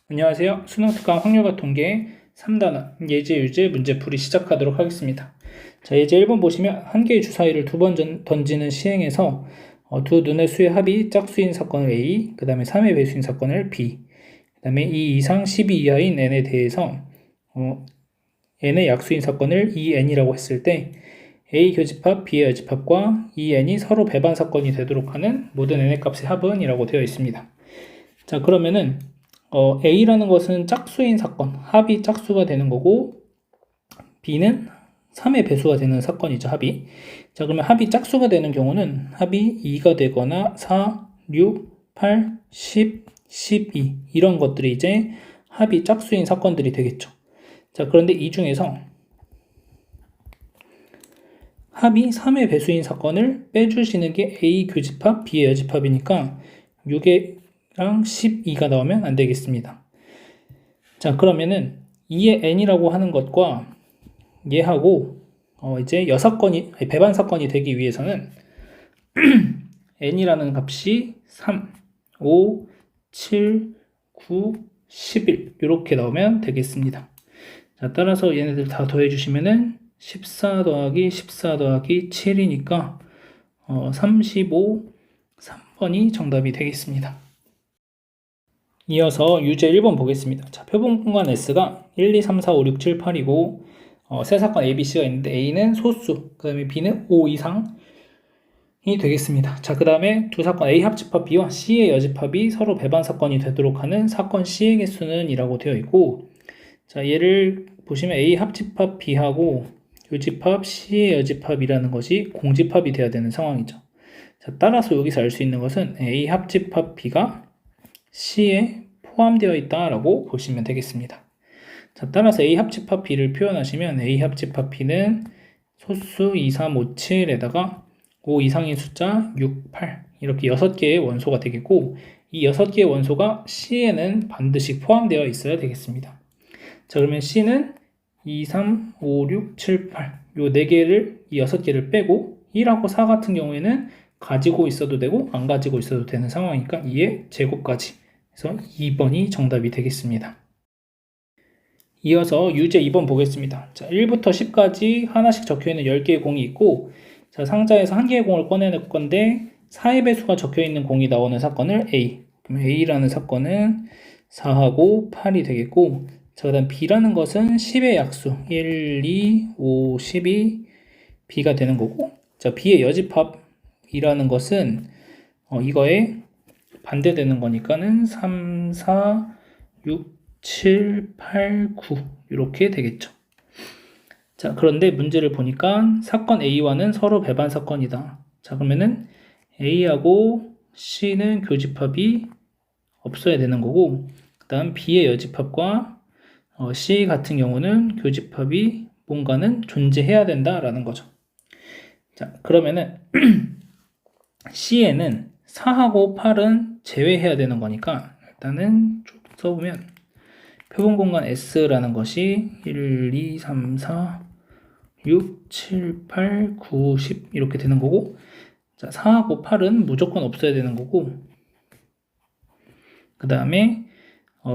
안녕하세요. 수능특강 확률과 통계 3단원 예제 유제 문제풀이 시작하도록 하겠습니다. 자, 예제 1번 보시면 한 개의 주사위를 두 번 던지는 시행에서 두 눈의 수의 합이 짝수인 사건을 A, 그 다음에 3의 배수인 사건을 B, 그 다음에 2 이상 12 이하인 n에 대해서 n의 약수인 사건을 2n이라고 했을 때 A 교집합, B의 여집합과 2n이 서로 배반 사건이 되도록 하는 모든 n의 값의 합은 이라고 되어 있습니다. 자, 그러면은 A라는 것은 짝수인 사건, 합이 짝수가 되는 거고 B는 3의 배수가 되는 사건이죠, 합이. 자, 그러면 합이 짝수가 되는 경우는 합이 2가 되거나 4, 6, 8, 10, 12 이런 것들이 이제 합이 짝수인 사건들이 되겠죠. 자, 그런데 이 중에서 합이 3의 배수인 사건을 빼주시는 게 A 교집합, B의 여집합이니까 6의 랑 12가 나오면 안 되겠습니다. 자, 그러면은 2의 n이라고 하는 것과 얘하고 이제 배반 사건이 되기 위해서는 n이라는 값이 3, 5, 7, 9, 11 이렇게 나오면 되겠습니다. 자, 따라서 얘네들 다 더해주시면은 14 더하기 14 더하기 7이니까 35, 3번이 정답이 되겠습니다. 이어서 유제 1번 보겠습니다. 자, 표본 공간 S가 1, 2, 3, 4, 5, 6, 7, 8이고 세 사건 A, B, C가 있는데 A는 소수, 그 다음에 B는 5 이상이 되겠습니다. 자, 그 다음에 두 사건 A 합집합 B와 C의 여집합이 서로 배반 사건이 되도록 하는 사건 C의 개수는 이라고 되어 있고, 자, 얘를 보시면 A 합집합 B하고 요집합 C의 여집합이라는 것이 공집합이 되어야 되는 상황이죠. 자, 따라서 여기서 알 수 있는 것은 A 합집합 B가 C에 포함되어 있다라고 보시면 되겠습니다. 자, 따라서 A 합집합 B를 표현하시면 A 합집합 B는 소수 2, 3, 5, 7에다가 5 이상인 숫자 6, 8 이렇게 6개의 원소가 되겠고, 이 6개의 원소가 C에는 반드시 포함되어 있어야 되겠습니다. 자, 그러면 C는 2, 3, 5, 6, 7, 8 이 4개를, 이 6개를 빼고 1하고 4 같은 경우에는 가지고 있어도 되고 안 가지고 있어도 되는 상황이니까 2의 제곱까지 해서 2번이 정답이 되겠습니다. 이어서 유제 2번 보겠습니다. 자, 1부터 10까지 하나씩 적혀있는 10개의 공이 있고, 자, 상자에서 1개의 공을 꺼내낼 건데 4의 배수가 적혀있는 공이 나오는 사건을 A, 그럼 A라는 사건은 4하고 8이 되겠고, 자, 그 다음 B라는 것은 10의 약수 1, 2, 5, 12 B가 되는 거고, 자, B의 여집합 이라는 것은 이거에 반대되는 거니까는 3, 4, 6, 7, 8, 9 이렇게 되겠죠. 자, 그런데 문제를 보니까 사건 A와는 서로 배반 사건이다. 자, 그러면은 A하고 C는 교집합이 없어야 되는 거고, 그 다음 B의 여집합과 C 같은 경우는 교집합이 뭔가는 존재해야 된다라는 거죠. 자, 그러면은 C에는 4하고 8은 제외해야 되는 거니까 일단은 쭉 써보면 표본 공간 S라는 것이 1, 2, 3, 4, 6, 7, 8, 9, 10 이렇게 되는 거고, 자, 4하고 8은 무조건 없어야 되는 거고, 그 다음에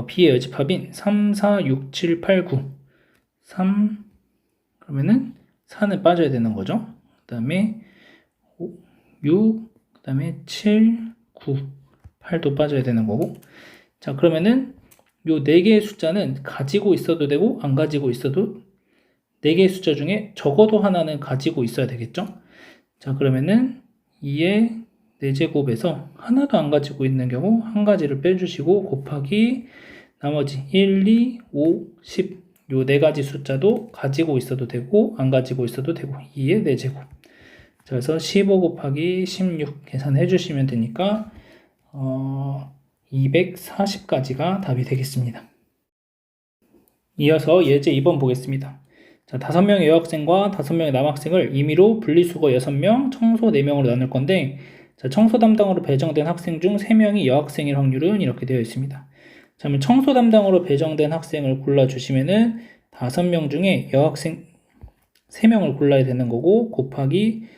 B의 여집합인 3, 4, 6, 7, 8, 9 3 그러면은 4는 빠져야 되는 거죠. 그 다음에 6 그 다음에 7, 9, 8도 빠져야 되는 거고, 자, 그러면은 요 4개의 숫자는 가지고 있어도 되고 안 가지고 있어도 4개의 숫자 중에 적어도 하나는 가지고 있어야 되겠죠. 자, 그러면은 2의 4제곱에서 하나도 안 가지고 있는 경우 한 가지를 빼주시고 곱하기 나머지 1, 2, 5, 10 요 4가지 숫자도 가지고 있어도 되고 안 가지고 있어도 되고 2의 4제곱. 그래서 15 곱하기 16 계산해 주시면 되니까 240까지가 답이 되겠습니다. 이어서 예제 2번 보겠습니다. 자, 5명의 여학생과 5명의 남학생을 임의로 분리수거 6명, 청소 4명으로 나눌 건데, 자, 청소 담당으로 배정된 학생 중 3명이 여학생일 확률은 이렇게 되어 있습니다. 자, 그러면 청소 담당으로 배정된 학생을 골라주시면은 5명 중에 여학생 3명을 골라야 되는 거고, 곱하기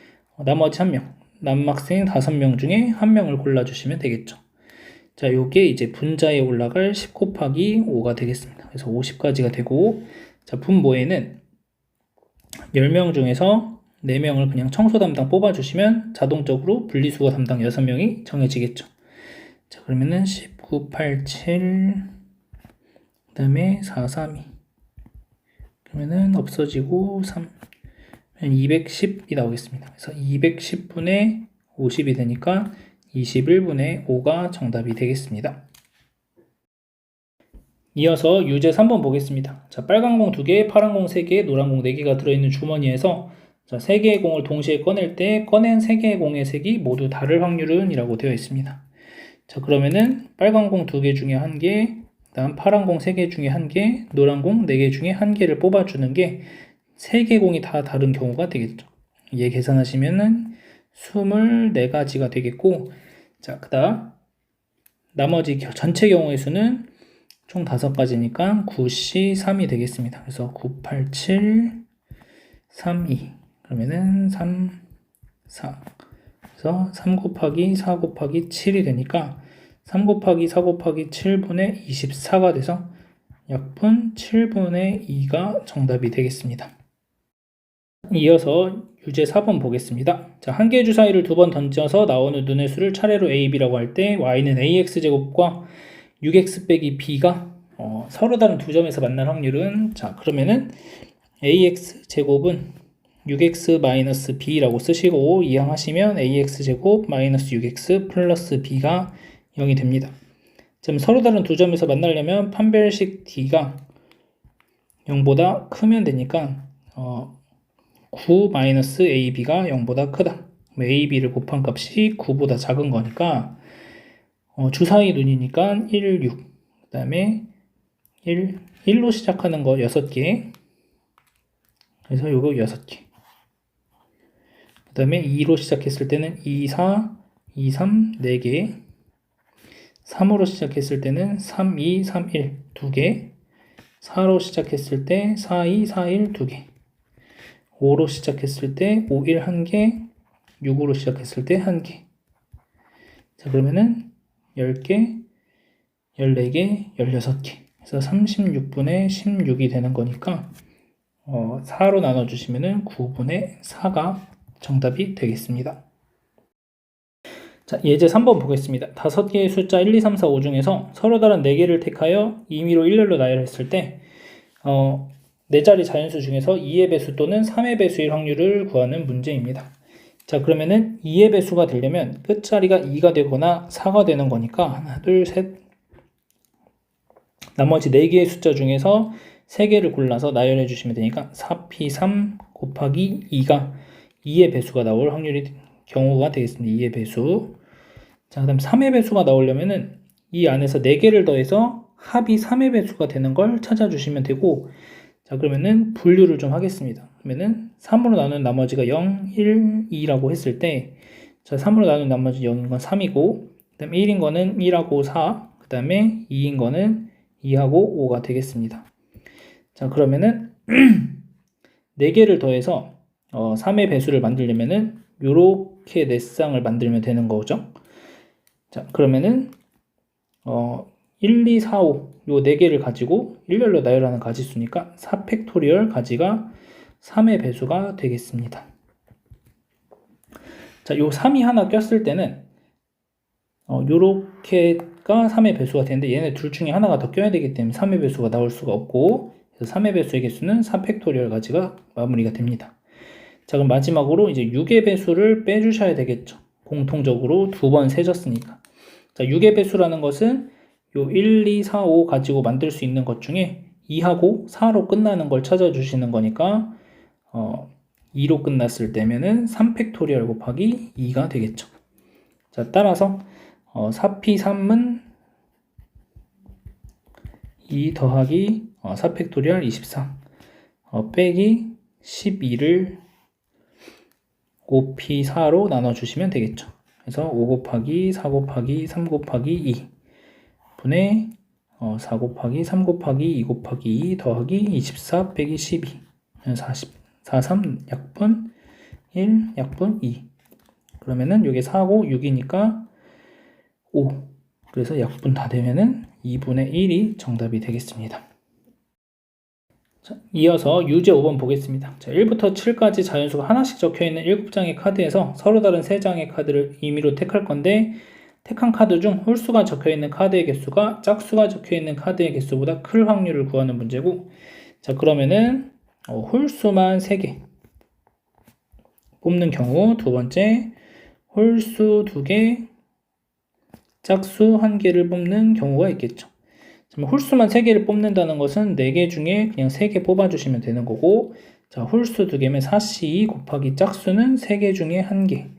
나머지 1명, 남학생 5명 중에 1명을 골라주시면 되겠죠. 자, 요게 이제 분자에 올라갈 10 곱하기 5가 되겠습니다. 그래서 50까지가 되고, 자, 분모에는 10명 중에서 4명을 그냥 청소 담당 뽑아주시면 자동적으로 분리수거 담당 6명이 정해지겠죠. 자, 그러면은 19, 87, 그 다음에 4, 3, 2. 그러면은 없어지고 3, 210이 나오겠습니다. 그래서 210분의 50이 되니까 21분의 5가 정답이 되겠습니다. 이어서 유제 3번 보겠습니다. 자, 빨간 공 2개, 파란 공 3개, 노란 공 4개가 들어있는 주머니에서 자, 3개의 공을 동시에 꺼낼 때 꺼낸 3개의 공의 색이 모두 다를 확률은 이라고 되어 있습니다. 자, 그러면은 빨간 공 2개 중에 1개, 다음 파란 공 3개 중에 1개, 노란 공 4개 중에 1개를 뽑아주는 게 3개 공이 다 다른 경우가 되겠죠. 얘 계산하시면은 24가지가 되겠고, 자, 그 다음 나머지 전체 경우의 수는 총 5가지니까 9C 3이 되겠습니다. 그래서 9, 8, 7, 3, 2 그러면은 3, 4 그래서 3 곱하기 4 곱하기 7이 되니까 3 곱하기 4 곱하기 7분의 24가 돼서 약분 7분의 2가 정답이 되겠습니다. 이어서 유제 4번 보겠습니다. 자, 한 개의 주사위를 2번 던져서 나오는 눈의 수를 차례로 a, b라고 할 때 y는 ax제곱과 6x 빼기 b가 서로 다른 두 점에서 만날 확률은, 자, 그러면은 ax제곱은 6x 마이너스 b라고 쓰시고 이항하시면 ax제곱 마이너스 6x 플러스 b가 0이 됩니다. 지금 서로 다른 두 점에서 만나려면 판별식 d가 0보다 크면 되니까 9 마이너스 ab가 0보다 크다. ab를 곱한 값이 9보다 작은 거니까 주사위 눈이니까 1, 6, 그 다음에 1로 시작하는 거 6개, 그래서 요거 6개, 그 다음에 2로 시작했을 때는 2, 4, 2, 3, 4개, 3으로 시작했을 때는 3, 2, 3, 1, 2개, 4로 시작했을 때 4, 2, 4, 1, 2개, 5로 시작했을 때 5, 1, 1개, 6으로 시작했을 때 1개. 자, 그러면은 10개, 14개, 16개. 그래서 36분의 16이 되는 거니까 4로 나눠주시면은 9분의 4가 정답이 되겠습니다. 자, 예제 3번 보겠습니다. 5개의 숫자 1, 2, 3, 4, 5 중에서 서로 다른 4개를 택하여 임의로 일렬로 나열했을 때 4자리 자연수 중에서 2의 배수 또는 3의 배수일 확률을 구하는 문제입니다. 자, 그러면은 2의 배수가 되려면 끝자리가 2가 되거나 4가 되는 거니까 하나, 둘, 셋, 나머지 4개의 숫자 중에서 3개를 골라서 나열해 주시면 되니까 4p3 곱하기 2가 2의 배수가 나올 경우가 되겠습니다. 2의 배수. 자, 그 다음 3의 배수가 나오려면은 이 안에서 4개를 더해서 합이 3의 배수가 되는 걸 찾아주시면 되고, 자, 그러면은 분류를 좀 하겠습니다. 그러면은 3으로 나눈 나머지가 0, 1, 2라고 했을 때, 자, 3으로 나눈 나머지 0인 건 3이고, 그 다음에 1인 거는 1하고 4, 그 다음에 2인 거는 2하고 5가 되겠습니다. 자, 그러면은 4개를 더해서 3의 배수를 만들려면은 요렇게 4쌍을 만들면 되는 거죠. 자, 그러면은 1, 2, 4, 5 요 4개를 가지고 일렬로 나열하는 가지수니까 4팩토리얼 가지가 3의 배수가 되겠습니다. 자, 요 3이 하나 꼈을 때는 요렇게가 3의 배수가 되는데 얘네 둘 중에 하나가 더 껴야 되기 때문에 3의 배수가 나올 수가 없고, 그래서 3의 배수의 개수는 4팩토리얼 가지가 마무리가 됩니다. 자, 그럼 마지막으로 이제 6의 배수를 빼주셔야 되겠죠. 공통적으로 2번 세졌으니까. 자, 6의 배수라는 것은 요 1, 2, 4, 5 가지고 만들 수 있는 것 중에 2하고 4로 끝나는 걸 찾아주시는 거니까 2로 끝났을 때면은 3팩토리얼 곱하기 2가 되겠죠. 자, 따라서 4p3은 2 더하기 4팩토리얼 24 빼기 12를 5p4로 나눠주시면 되겠죠. 그래서 5 곱하기 4 곱하기 3 곱하기 2 분의 4 곱하기 3 곱하기 2 곱하기 2 더하기 24 빼기 12 40, 43 약분 1 약분 2 그러면은 이게 4고 6이니까 5, 그래서 약분 다 되면은 2분의 1이 정답이 되겠습니다. 자, 이어서 유제 5번 보겠습니다. 자, 1부터 7까지 자연수가 하나씩 적혀있는 7장의 카드에서 서로 다른 3장의 카드를 임의로 택할 건데 택한 카드 중 홀수가 적혀있는 카드의 개수가 짝수가 적혀있는 카드의 개수보다 클 확률을 구하는 문제고, 자 그러면은 홀수만 3개 뽑는 경우, 두 번째 홀수 2개 짝수 1개를 뽑는 경우가 있겠죠. 홀수만 3개를 뽑는다는 것은 4개 중에 그냥 3개 뽑아주시면 되는 거고, 자 홀수 2개면 4C2 곱하기 짝수는 3개 중에 1개.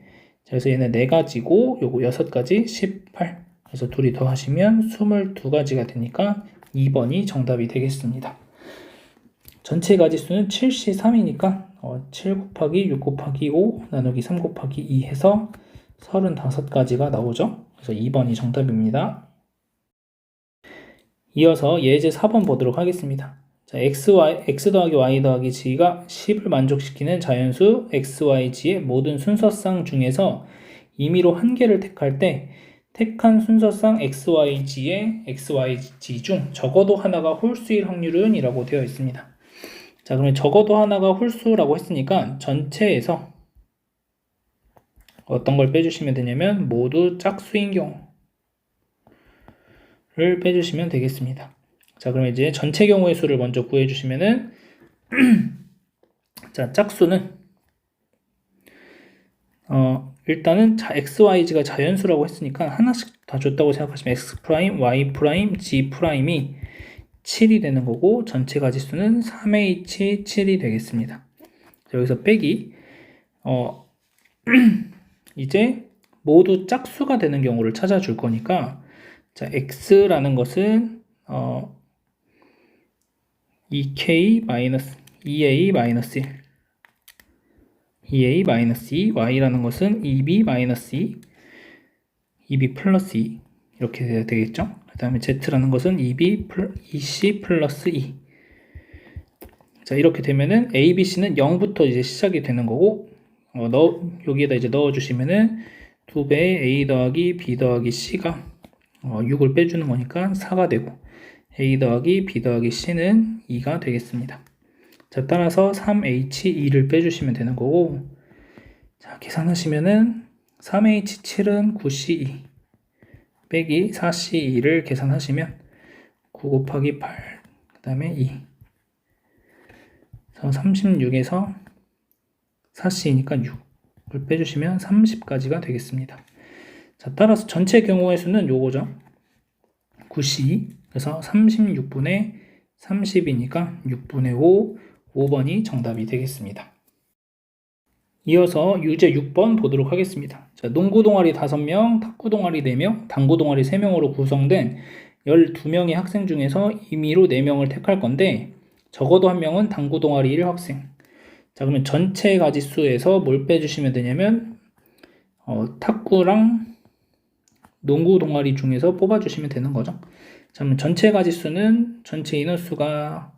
자, 그래서 얘는 4가지고 요거 6가지 18. 그래서 둘이 더하시면 22가지가 되니까 2번이 정답이 되겠습니다. 전체 가지수는 7C3이니까 7 곱하기 6 곱하기 5 나누기 3 곱하기 2 해서 35가지가 나오죠. 그래서 2번이 정답입니다. 이어서 예제 4번 보도록 하겠습니다. 자, x 더하기 y 더하기 g가 10을 만족시키는 자연수 xyg의 모든 순서쌍 중에서 임의로 한 개를 택할 때 택한 순서쌍 xyg 중 적어도 하나가 홀수일 확률은 이라고 되어 있습니다. 자, 그러면 적어도 하나가 홀수라고 했으니까 전체에서 어떤 걸 빼주시면 되냐면 모두 짝수인 경우를 빼주시면 되겠습니다. 자, 그럼 이제 전체 경우의 수를 먼저 구해주시면은 자, 짝수는 일단은 xyg가 자연수라고 했으니까 하나씩 다 줬다고 생각하시면 x y g'이 7이 되는 거고, 전체 가지수는 3h 7이 되겠습니다. 자, 여기서 빼기 이제 모두 짝수가 되는 경우를 찾아줄 거니까, 자 x라는 것은 2k-2a-1 2a-2 y라는 것은 2b-2 2b 플러스 2 이렇게 돼야 되겠죠. 그 다음에 z라는 것은 2c 플러스 2. 자, 이렇게 되면은 a, b, c는 0부터 이제 시작이 되는 거고, 여기에다 이제 넣어주시면은 2배의 a 더하기 b 더하기 c가 6을 빼주는 거니까 4가 되고, a 더하기 b 더하기 c는 2가 되겠습니다. 자, 따라서 3h2를 빼주시면 되는 거고, 자, 계산하시면은 3h7은 9c2 빼기 4c2를 계산하시면 9 곱하기 8, 그 다음에 2. 그래서 36에서 4c니까 6을 빼주시면 30까지가 되겠습니다. 자, 따라서 전체 경우의 수는 요거죠. 9c. 그래서 36분의 30이니까 6분의 5, 5번이 정답이 되겠습니다. 이어서 유제 6번 보도록 하겠습니다. 자, 농구 동아리 5명, 탁구 동아리 4명, 당구 동아리 3명으로 구성된 12명의 학생 중에서 임의로 4명을 택할 건데, 적어도 1명은 당구 동아리 1학생. 자, 그러면 전체 가지수에서 뭘 빼주시면 되냐면 탁구랑 농구 동아리 중에서 뽑아주시면 되는 거죠. 자, 그러면 전체 가지수는 전체 인원수가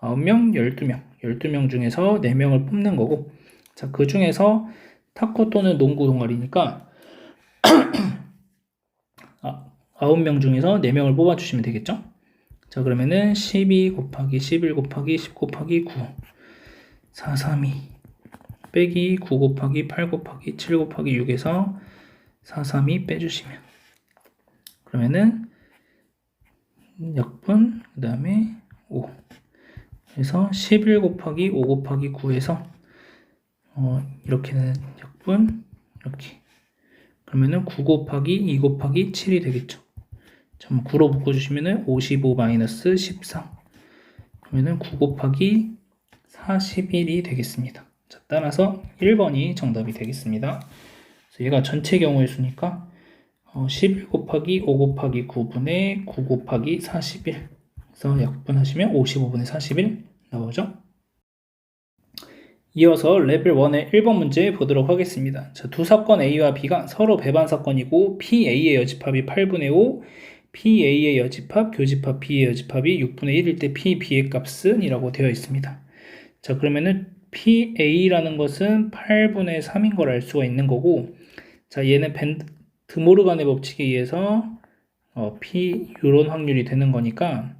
9명, 12명. 12명 중에서 4명을 뽑는 거고, 자, 그 중에서 탁구 또는 농구 동아리니까 9명 중에서 4명을 뽑아주시면 되겠죠. 자, 그러면은 12 곱하기 11 곱하기 10 곱하기 9 432 빼기 9 곱하기 8 곱하기 7 곱하기 6에서 432 빼주시면, 그러면은 역분 그 다음에 5 그래서 11 곱하기 5 곱하기 9에서 이렇게는 역분 이렇게, 그러면은 9 곱하기 2 곱하기 7이 되겠죠. 9로 묶어주시면은 55 마이너스 14, 그러면은 9 곱하기 41이 되겠습니다. 자, 따라서 1번이 정답이 되겠습니다. 그래서 얘가 전체 경우의 수니까 11 곱하기 5 곱하기 9분의 9 곱하기 41, 그래서 약분하시면 55분의 41 나오죠. 이어서 레벨 1의 1번 문제 보도록 하겠습니다. 자, 두 사건 A와 B가 서로 배반 사건이고 PA의 여집합이 8분의 5, PA의 여집합, 교집합 B의 여집합이 6분의 1일 때 PB의 값은 이라고 되어 있습니다. 자, 그러면은 PA라는 것은 8분의 3인 걸 알 수가 있는 거고, 자, 얘는 드모르간의 법칙에 의해서 P 이런 확률이 되는 거니까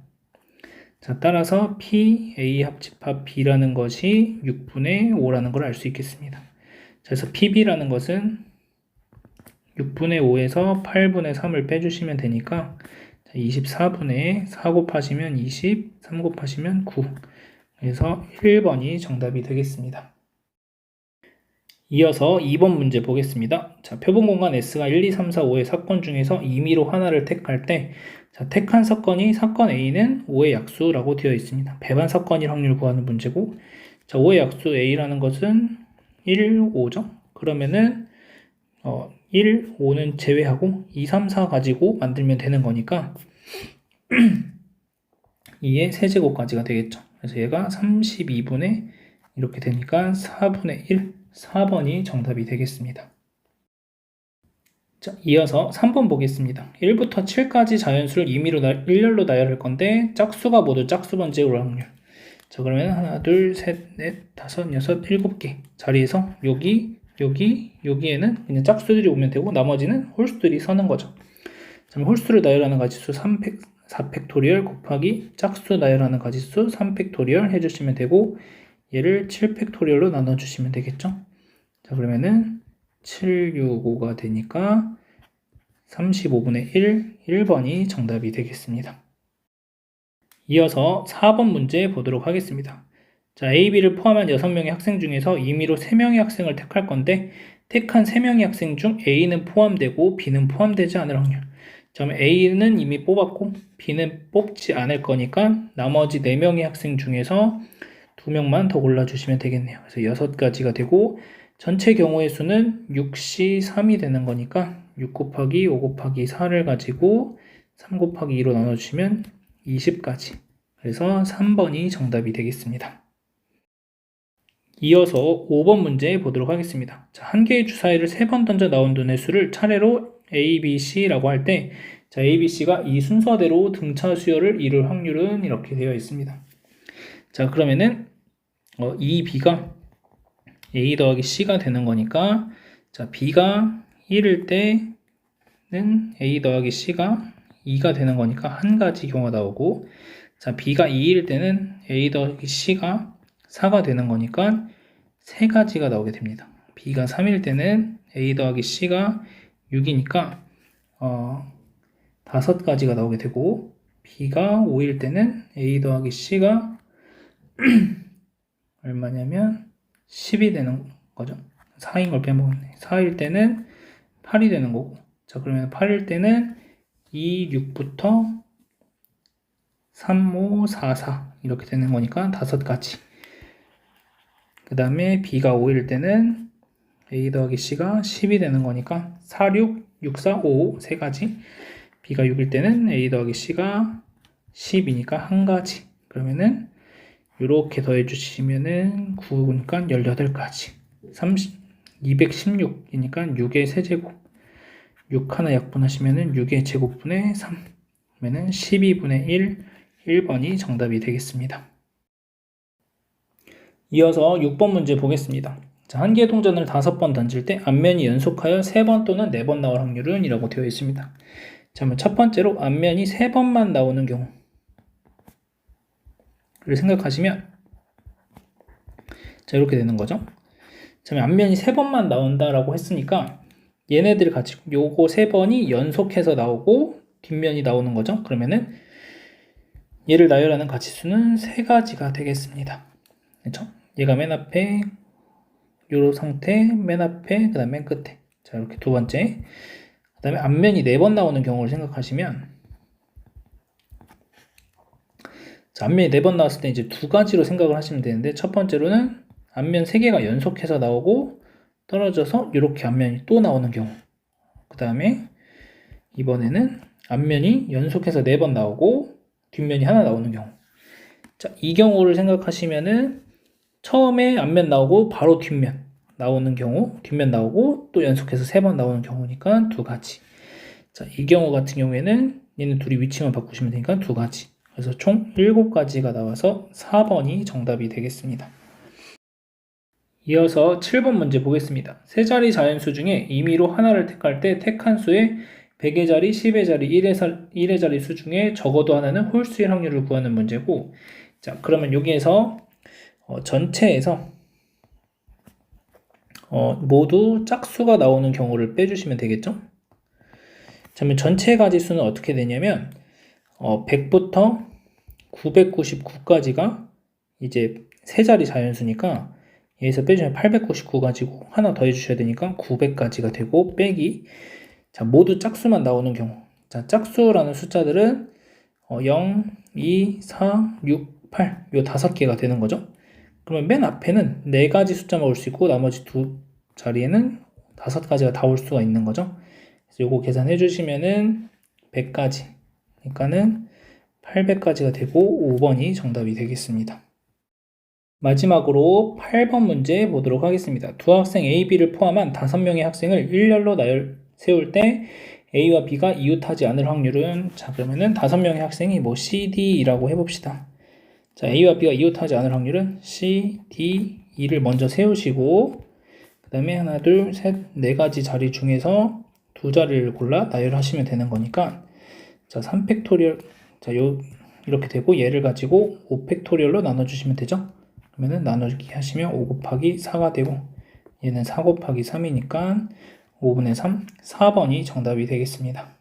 자, 따라서 P, A 합집합 B라는 것이 6분의 5라는 걸 알 수 있겠습니다. 자, 그래서 PB라는 것은 6분의 5에서 8분의 3을 빼주시면 되니까 24분의 4 곱하시면 20, 3 곱하시면 9. 그래서 1번이 정답이 되겠습니다. 이어서 2번 문제 보겠습니다. 자, 표본공간 S가 1, 2, 3, 4, 5의 사건 중에서 임의로 하나를 택할 때 자, 택한 사건이 사건 A는 5의 약수라고 되어 있습니다. 배반 사건일 확률 구하는 문제고 자, 5의 약수 A라는 것은 1, 5죠. 그러면은 1, 5는 제외하고 2, 3, 4 가지고 만들면 되는 거니까 2의 세제곱까지가 되겠죠. 그래서 얘가 32분의 이렇게 되니까 4분의 1, 4번이 정답이 되겠습니다. 자, 이어서 3번 보겠습니다. 1부터 7까지 자연수를 임의로 일렬로 나열할 건데 짝수가 모두 짝수 번지의 올 확률. 자, 그러면 하나, 둘, 셋, 넷, 다섯, 여섯, 7개 자리에서 여기에는 그냥 짝수들이 오면 되고 나머지는 홀수들이 서는 거죠. 자, 홀수를 나열하는 가지수 4팩토리얼 곱하기 짝수 나열하는 가지수 3팩토리얼 해주시면 되고 얘를 7팩토리얼로 나눠주시면 되겠죠. 자, 그러면은 7, 6, 5가 되니까 35분의 1, 1번이 정답이 되겠습니다. 이어서 4번 문제 보도록 하겠습니다. 자, A, B를 포함한 6명의 학생 중에서 임의로 3명의 학생을 택할 건데 택한 3명의 학생 중 A는 포함되고 B는 포함되지 않을 확률. 자, 그럼 A는 이미 뽑았고 B는 뽑지 않을 거니까 나머지 4명의 학생 중에서 2명만 더 골라주시면 되겠네요. 그래서 6가지가 되고 전체 경우의 수는 6시 3이 되는 거니까 6 곱하기 5 곱하기 4를 가지고 3 곱하기 2로 나눠주시면 20까지. 그래서 3번이 정답이 되겠습니다. 이어서 5번 문제 보도록 하겠습니다. 자, 한 개의 주사위를 3번 던져 나온 눈의 수를 차례로 A, B, C라고 할 때 자, A, B, C가 이 순서대로 등차 수열을 이룰 확률은 이렇게 되어 있습니다. 자, 그러면은 이 B가 A 더하기 C가 되는 거니까 자, B가 1일 때는 A 더하기 C가 2가 되는 거니까 한 가지 경우가 나오고 자, B가 2일 때는 A 더하기 C가 4가 되는 거니까 세 가지가 나오게 됩니다. B가 3일 때는 A 더하기 C가 6이니까 5가지가 나오게 되고 B가 5일 때는 A 더하기 C가 얼마냐면 10이 되는 거죠. 4인 걸 빼먹었네. 4일 때는 8이 되는 거고 자, 그러면 8일 때는 2, 6부터 3, 5, 4, 4 이렇게 되는 거니까 5가지. 그 다음에 B가 5일 때는 A 더하기 C가 10이 되는 거니까 4, 6, 6, 4, 5 3가지. B가 6일 때는 A 더하기 C가 10이니까 한 가지. 그러면은 이렇게 더해 주시면은 9니까 18가지. 216이니까 6의 세제곱. 6 하나 약분하시면은 6의 제곱분의 3. 그러면은 12분의 1, 1번이 정답이 되겠습니다. 이어서 6번 문제 보겠습니다. 자, 한 개의 동전을 5번 던질 때 앞면이 연속하여 3번 또는 4번 나올 확률은 이라고 되어 있습니다. 자, 그러면 첫 번째로 앞면이 3번만 나오는 경우를 생각하시면 자, 이렇게 되는 거죠. 자, 그러면 앞면이 3번만 나온다라고 했으니까 얘네들 같이 요거 3번이 연속해서 나오고 뒷면이 나오는 거죠. 그러면은 얘를 나열하는 가지수는 3가지가 되겠습니다. 그렇죠? 얘가 맨 앞에 요 상태, 맨 앞에, 그 다음에 맨 끝에. 자, 이렇게 두 번째. 그 다음에 앞면이 4번 나오는 경우를 생각하시면 자, 앞면이 4번 나왔을 때 이제 2가지로 생각을 하시면 되는데 첫 번째로는 앞면 3개가 연속해서 나오고 떨어져서 이렇게 앞면이 또 나오는 경우. 그 다음에 이번에는 앞면이 연속해서 4번 나오고 뒷면이 하나 나오는 경우. 자, 이 경우를 생각하시면은 처음에 앞면 나오고 바로 뒷면 나오는 경우, 뒷면 나오고 또 연속해서 3번 나오는 경우니까 2가지. 자, 이 경우 같은 경우에는 얘는 둘이 위치만 바꾸시면 되니까 2가지. 그래서 총 7가지가 나와서 4번이 정답이 되겠습니다. 이어서 7번 문제 보겠습니다. 세 자리 자연수 중에 임의로 하나를 택할 때 택한 수의 100의 자리, 10의 자리, 1의 자리 수 중에 적어도 하나는 홀수일 확률을 구하는 문제고, 자, 그러면 여기에서 전체에서 모두 짝수가 나오는 경우를 빼주시면 되겠죠? 자, 그러면 전체 가지수는 어떻게 되냐면 100부터 999까지가 이제 세 자리 자연수니까 여기서 빼주면 899 가지고 하나 더 해주셔야 되니까 900까지가 되고 빼기, 자, 모두 짝수만 나오는 경우, 자, 짝수라는 숫자들은 0, 2, 4, 6, 8 요 5개가 되는 거죠. 그러면 맨 앞에는 4가지 숫자만 올 수 있고 나머지 두 자리에는 5가지가 다 올 수가 있는 거죠. 그래서 요거 계산해 주시면은 100까지, 그러니까는 800까지가 되고 5번이 정답이 되겠습니다. 마지막으로 8번 문제 보도록 하겠습니다. 두 학생 A, B를 포함한 5명의 학생을 일렬로 나열 세울 때 A와 B가 이웃하지 않을 확률은, 자, 그러면은 5명의 학생이 뭐 C, D라고 해봅시다. 자, A와 B가 이웃하지 않을 확률은 C, D, E를 먼저 세우시고 그 다음에 하나, 둘, 셋, 4가지 자리 중에서 두 자리를 골라 나열하시면 되는 거니까, 자, 3팩토리얼, 자, 이렇게 되고 얘를 가지고 5팩토리얼로 나눠주시면 되죠. 그러면은 나누기 하시면 5 곱하기 4가 되고 얘는 4 곱하기 3이니까 5분의 3, 4번이 정답이 되겠습니다.